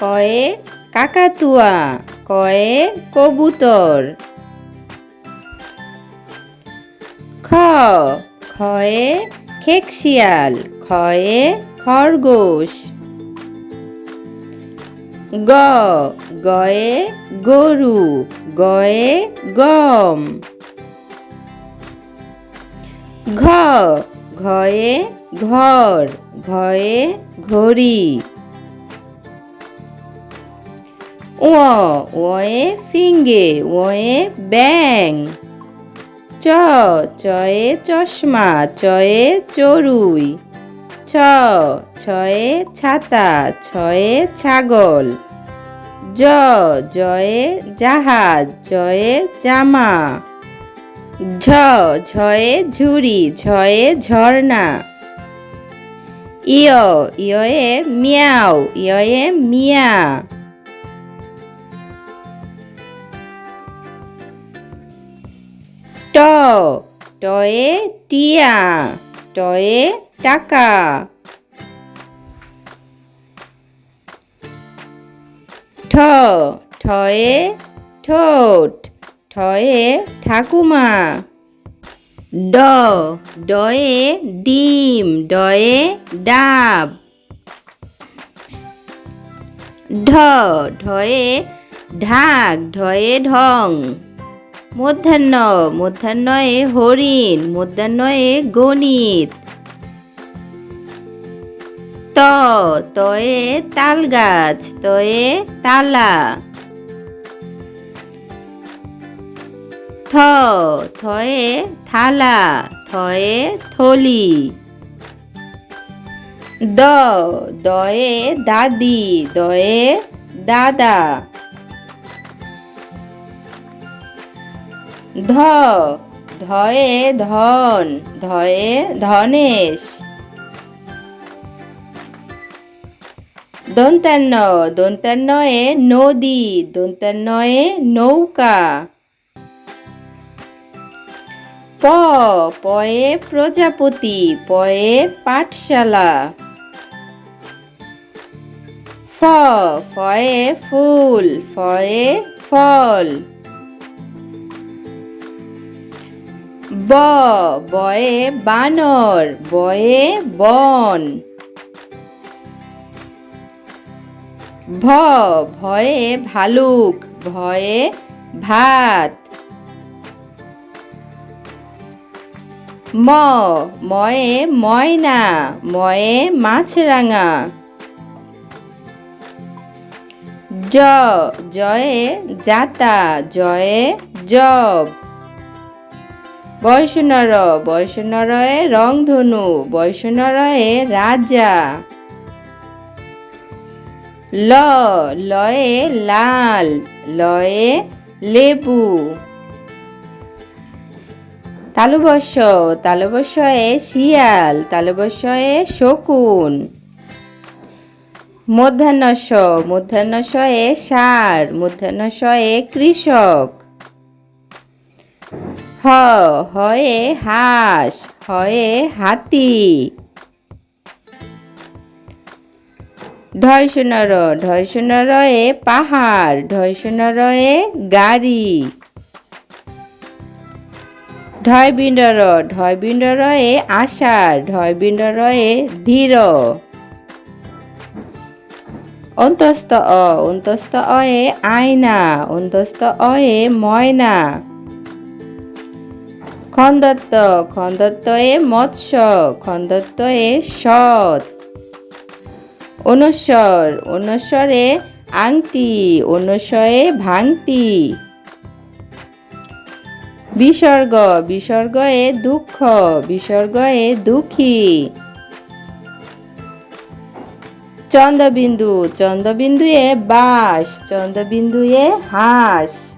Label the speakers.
Speaker 1: কয়ে কাকাতুয়া, কয়ে কবুতর। খয়ে খেকশিয়াল, খয়ে খরগোশ। গয়ে গরু, গয়ে গম। ঘয়ে ঘর, ঘয়ে ঘড়ি। ওয়ে ফিঙ্গে, ওয়ে ব্যাং। চয়ে চশমা, চয়ে চড়ুই। ছয়ে ছাতা, ছয়ে ছাগল। জয়ে জাহাজ, জয়ে জামা। ঝয়ে ঝুড়ি, ঝয়ে ঝর্ণা। ইয়ে মিয়াও, ইয়ে মিয়া। টয়ে টিয়া, টয়ে টাকা। ঠয়ে ঠোঁট, ঠয়ে ঠাকুমা। ডয়ে ডিম, ডয়ে ডাব। ঢয়ে ঢাক, ঢয়ে ঢং। মূর্ধন্যয়ে হরিণ, মূর্ধন্যয়ে গণিত। তয়ে তাল গাছ, তয়ে তালা। থয়ে থালা, থয়ে থলি। দয়ে দাদি, দয়ে দাদা। ধয়ে ধন, ধয়ে ধনেশ। দন্তান্নয়ে নদী, দন্তান্নয়ে নৌকা। পয়ে প্রজাপতি, পয়ে পাঠশালা। ফয়ে ফুল, ফয়ে ফল। বয়ে বানর, বয়ে বন। ভয়ে ভালুক, ভয়ে ভাত। ময়ে ময়না, ময়ে মাছরাঙা। জয়ে জাতা, জয়ে জব। বয়সনরয়ে রংধনু, বয়সনরয়ে রাজা। লয়ে লাল, লয়ে লেবু। তালবস্যয়ে শিয়াল, তালবস্যয়ে শকুন। মূর্ধন্যয়ে ষাঁড়, মূর্ধন্যয়ে কৃষক। হয়ে হাঁস, হয়ে হাতি। ঢয়সনরয়ে পাহাড়, ঢয়সনরয়ে গাড়ি। ঢয়বিণ্ডরয়ে আষাঢ়, ঢয়বিণ্ডরয়ে ধীর। অন্তস্থ অয়ে আয়না, অন্তস্থ অয়ে ময়না। খন্দত্বয়ে মৎস্য, খন্দত্বয়ে সৎ। অনুস্বরে আংটি, অনুস্বরে ভাঙতি। বিসর্গয়ে দুঃখ, বিসর্গয়ে দুঃখী। চন্দ্রবিন্দুয়ে বাঁশ, চন্দ্রবিন্দুয়ে হাঁস।